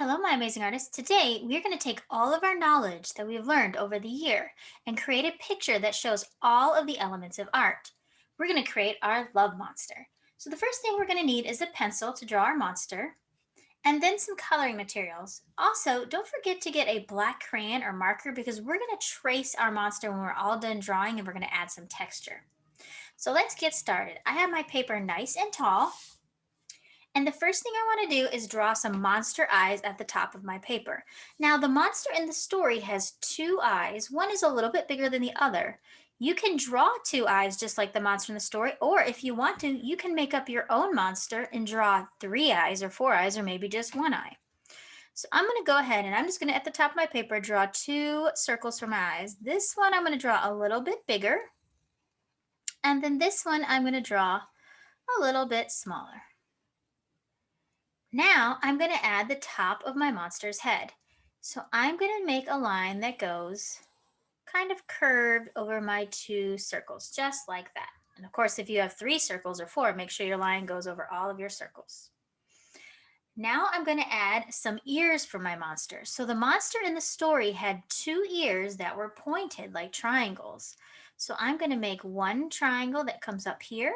Hello, my amazing artists. Today, we're going to take all of our knowledge that we've learned over the year and create a picture that shows all of the elements of art. We're going to create our love monster. So, the first thing we're going to need is a pencil to draw our monster and then some coloring materials. Also, don't forget to get a black crayon or marker because we're going to trace our monster when we're all done drawing and we're going to add some texture. So, let's get started. I have my paper nice and tall. And the first thing I want to do is draw some monster eyes at the top of my paper. Now, the monster in the story has two eyes. One is a little bit bigger than the other. You can draw two eyes just like the monster in the story, or if you want to, you can make up your own monster and draw three eyes or four eyes or maybe just one eye. So I'm going to go ahead and I'm just going to, at the top of my paper, draw two circles for my eyes. This one I'm going to draw a little bit bigger, and then this one I'm going to draw a little bit smaller. Now I'm going to add the top of my monster's head. So I'm going to make a line that goes kind of curved over my two circles, just like that. And of course, if you have three circles or four, make sure your line goes over all of your circles. Now I'm going to add some ears for my monster. So the monster in the story had two ears that were pointed like triangles. So I'm going to make one triangle that comes up here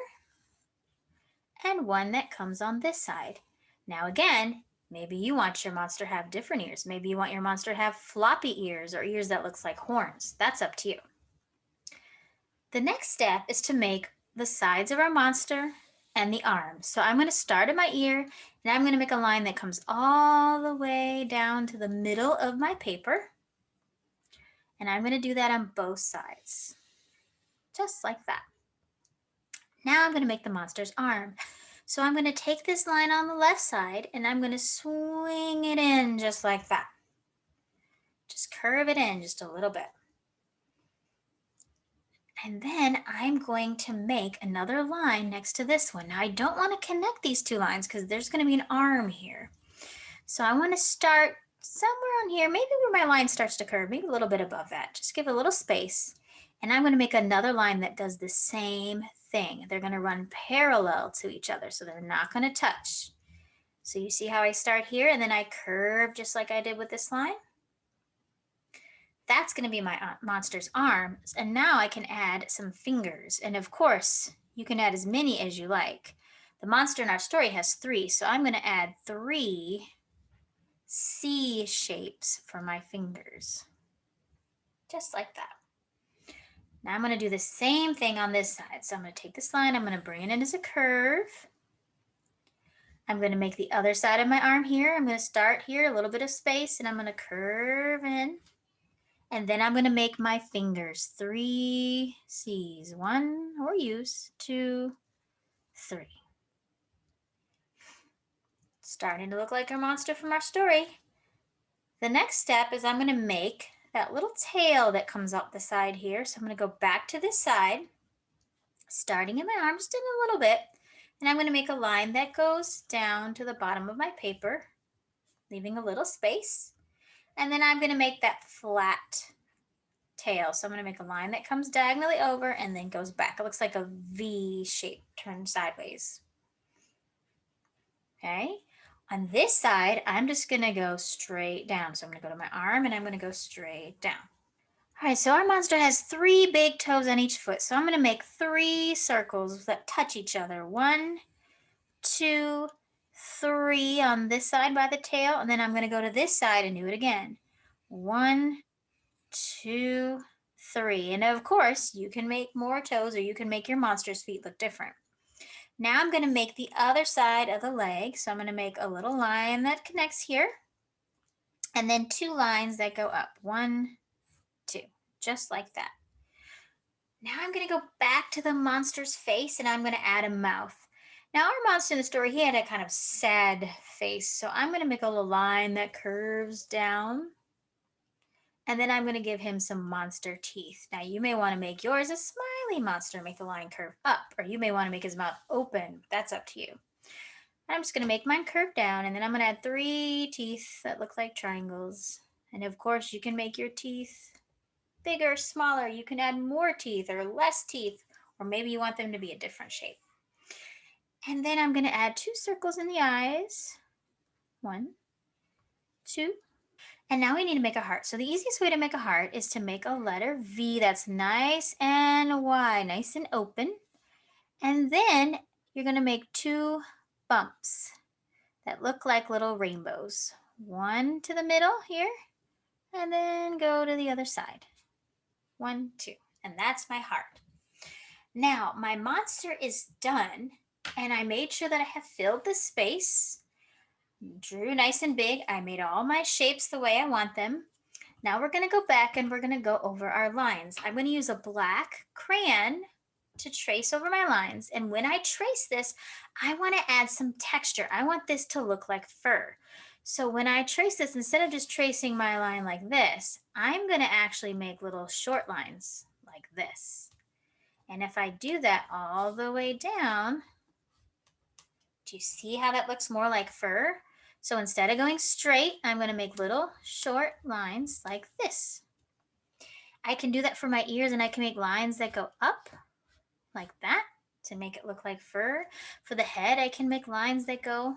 and one that comes on this side. Now again, maybe you want your monster to have different ears. Maybe you want your monster to have floppy ears or ears that looks like horns. That's up to you. The next step is to make the sides of our monster and the arms. So I'm going to start at my ear and I'm going to make a line that comes all the way down to the middle of my paper. And I'm going to do that on both sides, just like that. Now I'm going to make the monster's arm. So I'm going to take this line on the left side and I'm going to swing it in just like that. Just curve it in just a little bit. And then I'm going to make another line next to this one. Now I don't want to connect these two lines because there's going to be an arm here. So I want to start somewhere on here, maybe where my line starts to curve, maybe a little bit above that. Just give a little space. And I'm going to make another line that does the same thing. They're going to run parallel to each other, so they're not going to touch. So you see how I start here and then I curve just like I did with this line? That's going to be my monster's arms. And now I can add some fingers. And of course, you can add as many as you like. The monster in our story has three, so I'm going to add three C shapes for my fingers. Just like that. Now I'm going to do the same thing on this side. So I'm going to take this line, I'm going to bring it in as a curve. I'm going to make the other side of my arm here. I'm going to start here, a little bit of space, and I'm going to curve in. And then I'm going to make my fingers three C's. One or use, two, three. Starting to look like our monster from our story. The next step is I'm going to make that little tail that comes up the side here. So I'm going to go back to this side, starting in my arm just in a little bit. And I'm going to make a line that goes down to the bottom of my paper, leaving a little space. And then I'm going to make that flat tail. So I'm going to make a line that comes diagonally over and then goes back. It looks like a V shape turned sideways. Okay. On this side, I'm just going to go straight down. So I'm going to go to my arm and I'm going to go straight down. All right, so our monster has three big toes on each foot. So I'm going to make three circles that touch each other. One, two, three on this side by the tail. And then I'm going to go to this side and do it again. One, two, three. And of course, you can make more toes or you can make your monster's feet look different. Now I'm going to make the other side of the leg. So I'm going to make a little line that connects here. And then two lines that go up. One, two. Just like that. Now I'm going to go back to the monster's face and I'm going to add a mouth. Now our monster in the story, he had a kind of sad face. So I'm going to make a little line that curves down. And then I'm going to give him some monster teeth. Now you may want to make yours a smiley monster, make the line curve up, or you may want to make his mouth open. That's up to you. I'm just going to make mine curve down, and then I'm going to add three teeth that look like triangles. And of course, you can make your teeth bigger, smaller. You can add more teeth or less teeth, or maybe you want them to be a different shape. And then I'm going to add two circles in the eyes. One, 2. And now we need to make a heart. So the easiest way to make a heart is to make a letter V that's nice and wide, nice and open. And then you're going to make 2 bumps that look like little rainbows. One to the middle here, and then go to the other side. 1, 2. And that's my heart. Now, my monster is done, and I made sure that I have filled the space. Drew nice and big. I made all my shapes the way I want them. Now we're going to go back and we're going to go over our lines. I'm going to use a black crayon to trace over my lines. And when I trace this, I want to add some texture. I want this to look like fur. So when I trace this, instead of just tracing my line like this, I'm going to actually make little short lines like this. And if I do that all the way down, do you see how that looks more like fur? So instead of going straight, I'm going to make little short lines like this. I can do that for my ears, and I can make lines that go up like that to make it look like fur. For the head, I can make lines that go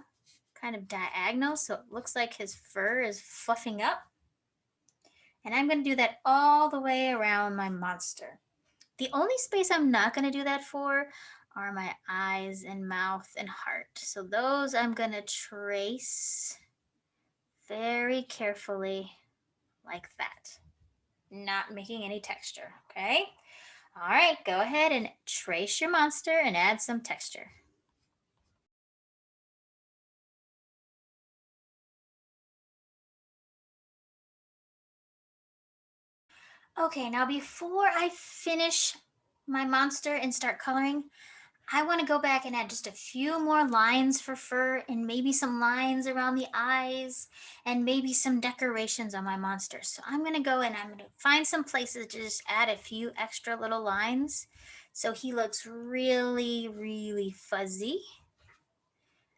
kind of diagonal so it looks like his fur is fluffing up. And I'm going to do that all the way around my monster. The only space I'm not going to do that for are my eyes and mouth and heart. So those I'm going to trace very carefully like that, not making any texture, okay? All right, go ahead and trace your monster and add some texture. Okay, now before I finish my monster and start coloring, I want to go back and add just a few more lines for fur and maybe some lines around the eyes and maybe some decorations on my monster. So I'm going to go and I'm going to find some places to just add a few extra little lines so he looks really, really fuzzy.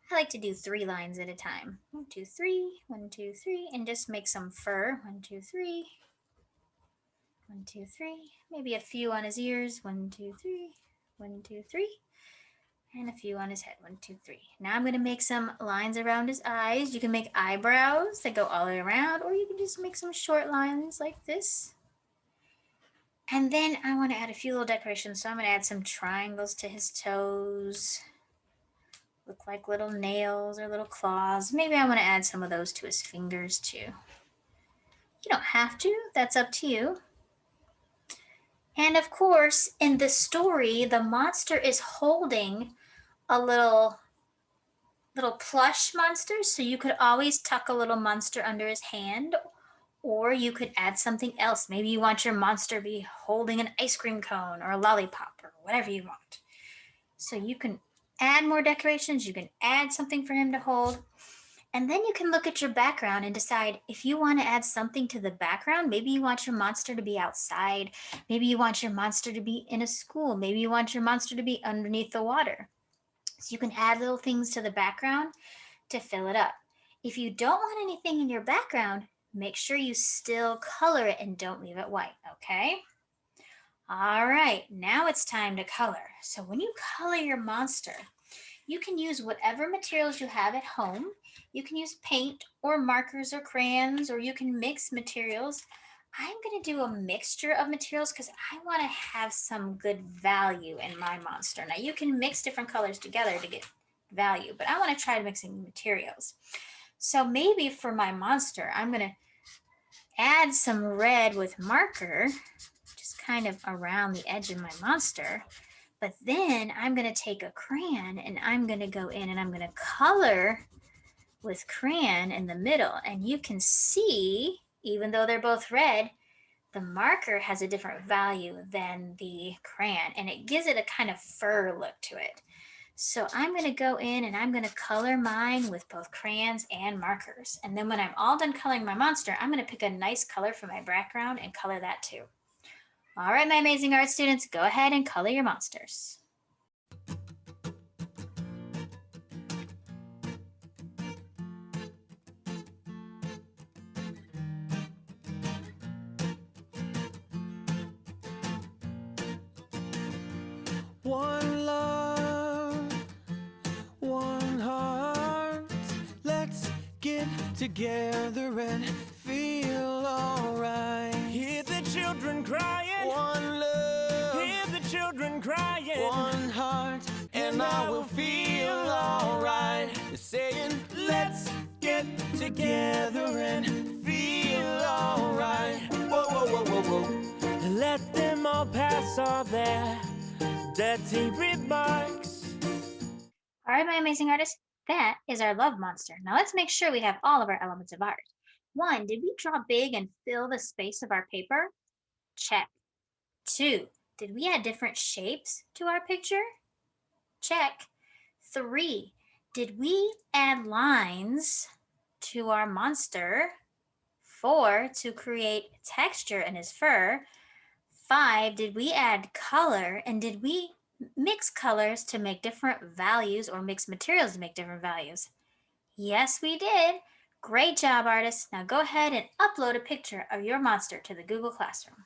I like to do 3 lines at a time. 1, 2, 3, 1, 2, 3, and just make some fur. 1, 2, 3, 1, 2, 3. Maybe a few on his ears. 1, 2, 3, 1, 2, 3. And a few on his head. 1, 2, 3. Now I'm going to make some lines around his eyes. You can make eyebrows that go all the way around, or you can just make some short lines like this. And then I want to add a few little decorations. So I'm going to add some triangles to his toes. Look like little nails or little claws. Maybe I want to add some of those to his fingers too. You don't have to. That's up to you. And of course, in the story, the monster is holding a little plush monster, so you could always tuck a little monster under his hand, or you could add something else. Maybe you want your monster to be holding an ice cream cone or a lollipop or whatever you want. So you can add more decorations, you can add something for him to hold, and then you can look at your background and decide if you want to add something to the background. Maybe you want your monster to be outside, maybe you want your monster to be in a school, maybe you want your monster to be underneath the water. So you can add little things to the background to fill it up. If you don't want anything in your background, make sure you still color it and don't leave it white, okay? All right, now it's time to color. So when you color your monster, you can use whatever materials you have at home. You can use paint or markers or crayons, or you can mix materials. I'm going to do a mixture of materials because I want to have some good value in my monster. Now you can mix different colors together to get value, but I want to try mixing materials. So maybe for my monster, I'm going to add some red with marker, just kind of around the edge of my monster. But then I'm going to take a crayon and I'm going to go in and I'm going to color with crayon in the middle. And you can see, even though they're both red, the marker has a different value than the crayon, and it gives it a kind of fur look to it. So I'm going to go in and I'm going to color mine with both crayons and markers. And then when I'm all done coloring my monster, I'm going to pick a nice color for my background and color that too. All right, my amazing art students, go ahead and color your monsters. One love, one heart. Let's get together and feel alright. Hear the children crying. One love. Hear the children crying. One heart, and I will feel alright. They're saying, let's get together and feel alright. Whoa, whoa, whoa, whoa, whoa. Let them all pass all their dirty remarks. All right, my amazing artists, that is our love monster. Now let's make sure we have all of our elements of art. 1, did we draw big and fill the space of our paper? Check. 2, did we add different shapes to our picture? Check. 3, did we add lines to our monster? 4, to create texture in his fur. 5, did we add color, and did we mix colors to make different values or mix materials to make different values? Yes, we did. Great job, artists. Now go ahead and upload a picture of your monster to the Google Classroom.